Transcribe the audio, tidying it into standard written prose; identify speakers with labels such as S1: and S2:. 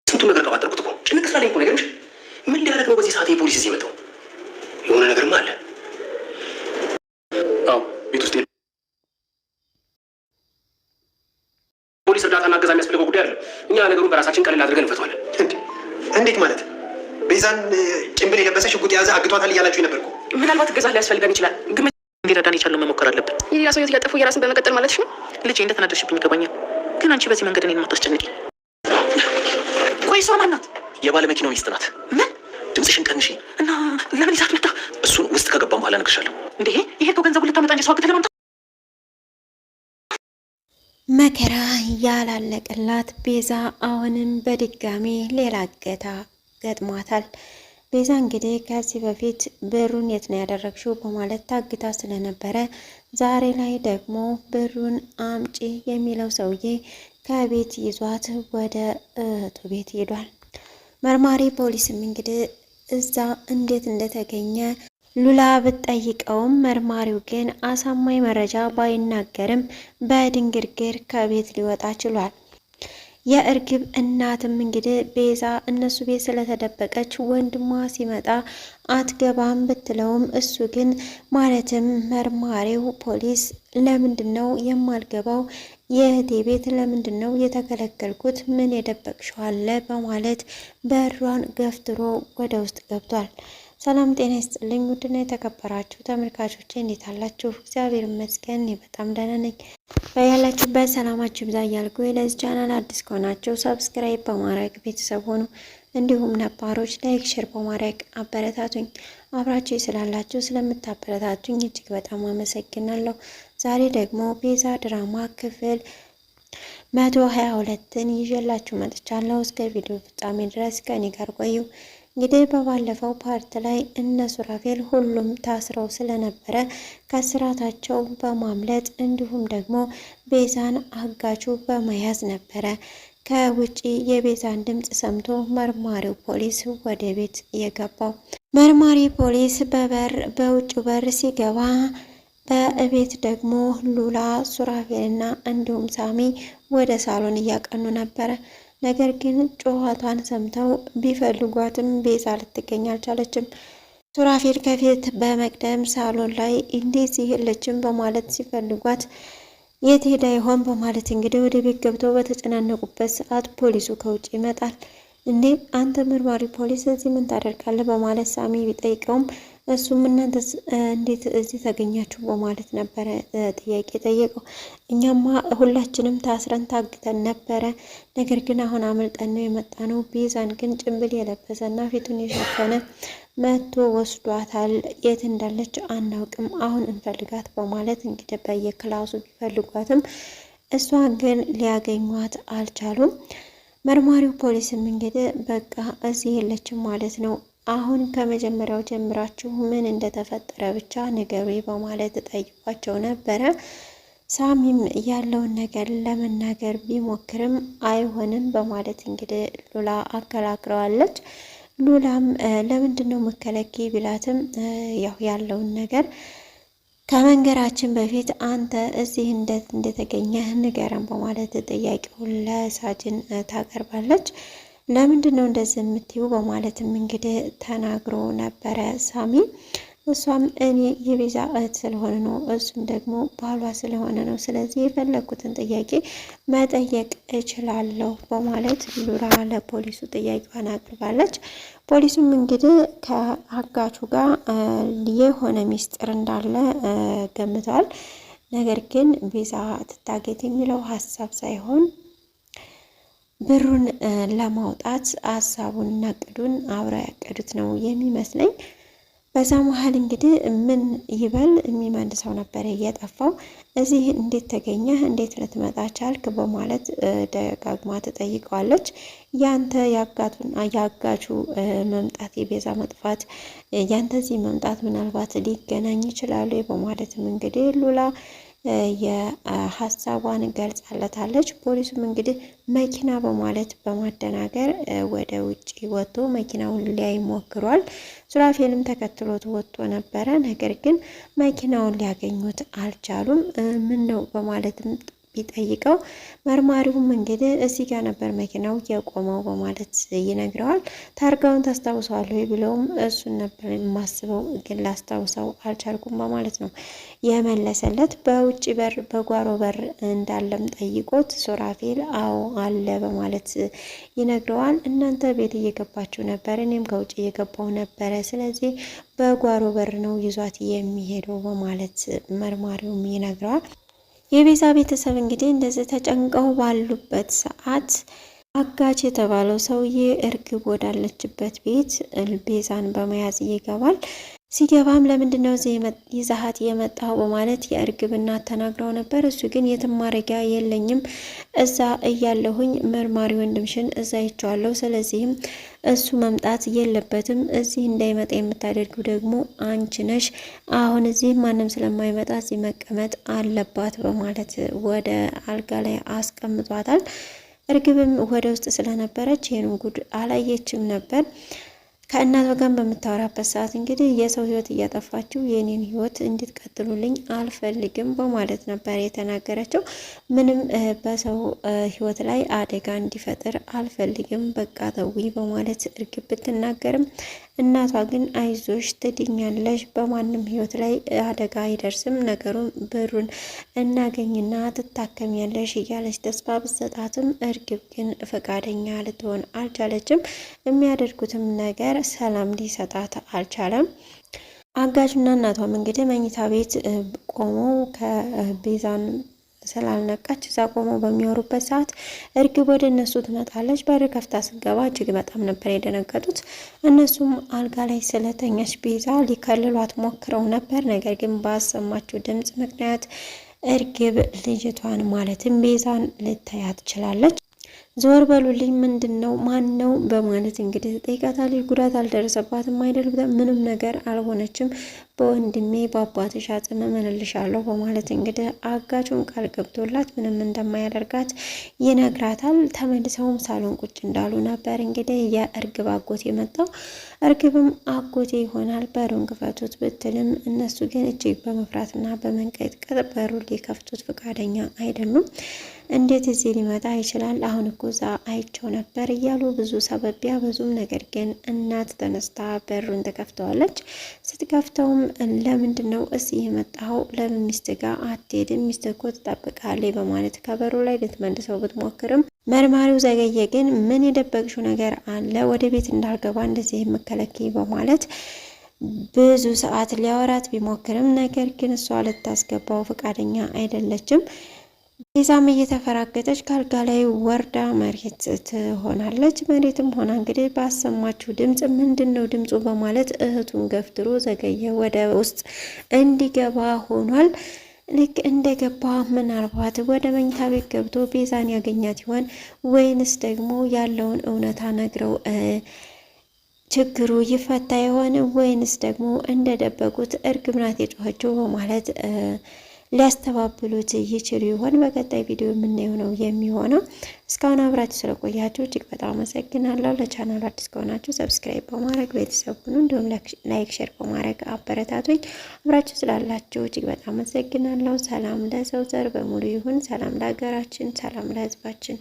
S1: ስንቱን ነገር ቀባጠርኩት እኮ ጭንቅ ስላለኝ እኮ ነገርሽ ምን ሊያደርግ ነው በዚህ ሰዓት የፖሊስ እዚህ መጣው? የሆነ ነገርማ አለ። አዎ ቤት ውስጥ ፖሊስ እርዳታና እገዛ የሚያስፈልገው ጉዳይ አለ። እኛ ነገሩን በራሳችን ቀለል አድርገን እንፈታዋለን።
S2: እንዴት ማለት? ቤዛን ጭንብል የለበሰ ሽጉጥ የያዘ አግቷታል እያላችሁ ነበር እኮ።
S3: ምናልባት እገዛ ሊያስፈልገን ይችላል፣ ግን ሊረዳን የቻለው መሞከር አለብን። የሌላ ሰው እያጠፉ የራስን በመቀጠል ማለትሽ ነው? ልጄ እንደተናደድሽብኝ ይገባኛል፣ ግን አንቺ በዚህ መንገድ እኔን ማታስጨንቂ። ቆይ እሷ ማን ናት?
S1: የባለ መኪናው ሚስት ናት።
S3: ምን?
S1: ድምፅሽን ቀንሺ
S3: እና ለምን ይዛት መጣ?
S1: እሱን ውስጥ ከገባን በኋላ እነግርሻለሁ።
S3: እንዴ ይሄ እኮ ገንዘቡ ልታመጣ እንጂ ሰው አግተህ ለማምጣት።
S4: መከራ ያላለቀላት ቤዛ አሁንም በድጋሚ ሌላ እገታ ገጥሟታል። ቤዛ እንግዲህ ከዚህ በፊት ብሩን የት ነው ያደረግሽው በማለት ታግታ ስለነበረ ዛሬ ላይ ደግሞ ብሩን አምጪ የሚለው ሰውዬ ከቤት ይዟት ወደ እህቱ ቤት ሄዷል። መርማሪ ፖሊስም እንግዲህ እዛ እንዴት እንደተገኘ ሉላ ብትጠይቀውም መርማሪው ግን አሳማኝ መረጃ ባይናገርም በድንግርግር ከቤት ሊወጣ ችሏል። የእርግብ እናትም እንግዲህ ቤዛ እነሱ ቤት ስለተደበቀች ወንድሟ ሲመጣ አትገባም ብትለውም እሱ ግን ማለትም መርማሪው ፖሊስ ለምንድን ነው የማልገባው? የእህቴ ቤት ለምንድን ነው የተከለከልኩት? ምን የደበቅሽው አለ? በማለት በሯን ገፍትሮ ወደ ውስጥ ገብቷል። ሰላም ጤና ይስጥልኝ ውድና የተከበራችሁ ተመልካቾቼ እንዴት አላችሁ? እግዚአብሔር ይመስገን በጣም ደህና ነኝ። በያላችሁበት ሰላማችሁ ይብዛ እያልኩ ለዚህ ቻናል አዲስ ከሆናችሁ ሰብስክራይብ በማድረግ ቤተሰብ ሆኑ። እንዲሁም ነባሮች ላይክ፣ ሼር በማድረግ አበረታቱኝ። አብራችሁ ስላላችሁ ስለምታበረታቱኝ እጅግ በጣም አመሰግናለሁ። ዛሬ ደግሞ ቤዛ ድራማ ክፍል 122ን ይዤላችሁ መጥቻለሁ። እስከ ቪዲዮ ፍጻሜ ድረስ ከኔ ጋር ቆዩ። እንግዲህ በባለፈው ፓርት ላይ እነ ሱራፌል ሁሉም ታስረው ስለነበረ ከስራታቸው በማምለጥ እንዲሁም ደግሞ ቤዛን አጋቹ በመያዝ ነበረ ከውጪ የቤዛን ድምፅ ሰምቶ መርማሪው ፖሊስ ወደ ቤት የገባው። መርማሪ ፖሊስ በውጭ በር ሲገባ በቤት ደግሞ ሉላ፣ ሱራፌልና እንዲሁም ሳሚ ወደ ሳሎን እያቀኑ ነበረ። ነገር ግን ጩኸቷን ሰምተው ቢፈልጓትም ቤዛ ልትገኝ አልቻለችም። ሱራፌል ከፊት በመቅደም ሳሎን ላይ እንደዚህ የለችም በማለት ሲፈልጓት የት ሄዳ ይሆን በማለት እንግዲህ ወደ ቤት ገብተው በተጨናነቁበት ሰዓት ፖሊሱ ከውጭ ይመጣል። እንዴ አንተ መርማሪ ፖሊስ እዚህ ምን ታደርጋለህ? በማለት ሳሚ ቢጠይቀውም እሱም እናንተ እንዴት እዚህ ተገኛችሁ በማለት ነበረ ጥያቄ ጠየቀው። እኛማ ሁላችንም ታስረን ታግተን ነበረ፣ ነገር ግን አሁን አመልጠን ነው የመጣ ነው። ቤዛን ግን ጭንብል የለበሰና ፊቱን የሸፈነ መቶ ወስዷታል። የት እንዳለች አናውቅም፣ አሁን እንፈልጋት በማለት እንግዲህ በየክላሱ ቢፈልጓትም እሷ ግን ሊያገኟት አልቻሉም። መርማሪው ፖሊስም እንግዲህ በቃ እዚህ የለችም ማለት ነው፣ አሁን ከመጀመሪያው ጀምራችሁ ምን እንደተፈጠረ ብቻ ንገሩ በማለት ጠይቋቸው ነበረ። ሳሚም ያለውን ነገር ለመናገር ቢሞክርም አይሆንም በማለት እንግዲህ ሉላ አከላክረዋለች። ሉላም ለምንድን ነው መከለኪ ቢላትም ያለውን ነገር ከመንገራችን በፊት አንተ እዚህ እንደተገኘ ንገረን በማለት ጥያቄውን ለሳጅን ታቀርባለች። ለምንድን ነው እንደዚህ የምትዩ በማለትም እንግዲህ ተናግሮ ነበረ ሳሚ። እሷም እኔ የቤዛ እህት ስለሆነ ነው፣ እሱም ደግሞ ባሏ ስለሆነ ነው፣ ስለዚህ የፈለግኩትን ጥያቄ መጠየቅ እችላለሁ በማለት ሉላ ለፖሊሱ ጥያቄዋን አቅርባለች። ፖሊሱም እንግዲህ ከአጋቹ ጋር የሆነ ሚስጥር እንዳለ ገምቷል። ነገር ግን ቤዛ ትታገት የሚለው ሀሳብ ሳይሆን ብሩን ለማውጣት ሀሳቡን እና እቅዱን አብረው ያቀዱት ነው የሚመስለኝ። በዛ መሀል እንግዲህ ምን ይበል የሚመልሰው ነበር እየጠፋው። እዚህ እንዴት ተገኘህ? እንዴት ልትመጣ ቻልክ? በማለት ደጋግማ ትጠይቀዋለች። ያንተ ያጋቹ መምጣት፣ የቤዛ መጥፋት፣ ያንተ እዚህ መምጣት ምናልባት ሊገናኝ ይችላሉ በማለትም እንግዲህ ሉላ የሀሳቧን ገልጻለታለች። ፖሊሱም እንግዲህ መኪና በማለት በማደናገር ወደ ውጭ ወጥቶ መኪናውን ሊያይ ሞክሯል። ሱራፌልም ተከትሎት ወጥቶ ነበረ። ነገር ግን መኪናውን ሊያገኙት አልቻሉም። ምን ነው በማለትም ቢጠይቀው መርማሪውም እንግዲህ እዚህ ጋር ነበር መኪናው የቆመው በማለት ይነግረዋል። ታርጋውን ታስታውሰዋለህ ብለውም እሱን ነበር የማስበው ግን ላስታውሰው አልቻልኩም በማለት ነው የመለሰለት። በውጭ በር በጓሮ በር እንዳለም ጠይቆት ሱራፌል አዎ አለ በማለት ይነግረዋል። እናንተ ቤት እየገባችሁ ነበር፣ እኔም ከውጭ እየገባው ነበረ፣ ስለዚህ በጓሮ በር ነው ይዟት የሚሄደው በማለት መርማሪውም ይነግረዋል። የቤዛ ቤተሰብ እንግዲህ እንደዚህ ተጨንቀው ባሉበት ሰዓት አጋች የተባለው ሰውዬ እርግብ ወዳለችበት ቤት ቤዛን በመያዝ ይገባል። ሲገባም ለምንድነው ይዛሃት የመጣው በማለት የእርግብ እናት ተናግረው ነበር። እሱ ግን የትም ማረጊያ የለኝም፣ እዛ እያለሁኝ መርማሪ ወንድምሽን እዛ ይቸዋለሁ፣ ስለዚህም እሱ መምጣት የለበትም፣ እዚህ እንዳይመጣ የምታደርጊው ደግሞ አንቺ ነሽ፣ አሁን እዚህ ማንም ስለማይመጣ እዚህ መቀመጥ አለባት በማለት ወደ አልጋ ላይ አስቀምጧታል። እርግብም ወደ ውስጥ ስለነበረች ይህን ጉድ አላየችም ነበር። ከእናቷ ጋር በምታወራበት ሰዓት እንግዲህ የሰው ህይወት እያጠፋችሁ የኔን ህይወት እንድትቀጥሉልኝ አልፈልግም በማለት ነበር የተናገረችው። ምንም በሰው ህይወት ላይ አደጋ እንዲፈጥር አልፈልግም በቃ ተዊ በማለት እርግብ ብትናገርም እናቷ ግን አይዞሽ ትድኛለሽ፣ በማንም ህይወት ላይ አደጋ አይደርስም፣ ነገሩን ብሩን እናገኝና ትታከሚያለሽ እያለች ተስፋ ብትሰጣትም እርግብ ግን ፈቃደኛ ልትሆን አልቻለችም። የሚያደርጉትም ነገር ሰላም ሊሰጣት አልቻለም። አጋዥና እናቷም እንግዲህ መኝታ ቤት ቆመው ከቤዛን ስላልነቃች እዛ ቆመው በሚወሩበት ሰዓት እርግብ ወደ እነሱ ትመጣለች። በር ከፍታ ስገባ እጅግ በጣም ነበር የደነገጡት። እነሱም አልጋ ላይ ስለተኛች ቤዛ ሊከልሏት ሞክረው ነበር። ነገር ግን ባሰማችው ድምፅ ምክንያት እርግብ ልጅቷን ማለትም ቤዛን ልታያት ትችላለች። ዞር በሉልኝ፣ ምንድን ነው ማን ነው በማለት እንግዲህ ጠይቃታለች። ጉዳት አልደረሰባትም አይደል? ምንም ነገር አልሆነችም፣ በወንድሜ በአባትሽ አጽመመንልሻለሁ በማለት እንግዲህ አጋቹን ቃል ገብቶላት ምንም እንደማያደርጋት ይነግራታል። ተመልሰውም ሳሎን ቁጭ እንዳሉ ነበር እንግዲህ የእርግብ አጎት የመጣው። እርግብም አጎቴ ይሆናል በሩን ክፈቱት ብትልም እነሱ ግን እጅግ በመፍራትና በመንቀጥቀጥ በሩን ሊከፍቱት ፈቃደኛ አይደሉም። እንዴት እዚህ ሊመጣ ይችላል? አሁን እኮ እዛ አይቸው ነበር እያሉ ብዙ ሰበብ ቢያበዙም ነገር ግን እናት ተነስታ በሩን ተከፍተዋለች። ስትከፍተውም ለምንድን ነው እዚህ የመጣው? ለምን ሚስት ጋር አትሄድም? ሚስት እኮ ትጠብቃለች በማለት ከበሩ ላይ ልትመልሰው ብትሞክርም መርማሪው ዘገየ ግን ምን የደበቅሽው ነገር አለ? ወደ ቤት እንዳልገባ እንደዚህ የምከለኪ በማለት ብዙ ሰዓት ሊያወራት ቢሞክርም ነገር ግን እሷ ልታስገባው ፈቃደኛ አይደለችም። ቤዛም እየተፈራገጠች ካልጋ ላይ ወርዳ መሬት ትሆናለች። መሬትም ሆና እንግዲህ ባሰማችው ድምፅ ምንድን ነው ድምፁ በማለት እህቱን ገፍትሮ ዘገየ ወደ ውስጥ እንዲገባ ሆኗል። ልክ እንደገባ ምናልባት ወደ መኝታ ቤት ገብቶ ቤዛን ያገኛት ይሆን ወይንስ ደግሞ ያለውን እውነታ ነግረው ችግሩ ይፈታ ይሆን ወይንስ ደግሞ እንደደበቁት እርግብ ናት የጮኸችው በማለት ሊያስተባብሉት ይችሉ ይሆን? በቀጣይ ቪዲዮ የምናየው ነው የሚሆነው። እስካሁን አብራችሁ ስለቆያችሁ እጅግ በጣም አመሰግናለሁ። ለቻናሉ አዲስ ከሆናችሁ ሰብስክራይብ በማድረግ ቤተሰብ ሁኑ፣ እንዲሁም ላይክ ሼር በማድረግ አበረታቱኝ። አብራችሁ ስላላችሁ እጅግ በጣም አመሰግናለሁ። ሰላም ለሰው ዘር በሙሉ ይሁን። ሰላም ለሀገራችን፣ ሰላም ለሕዝባችን።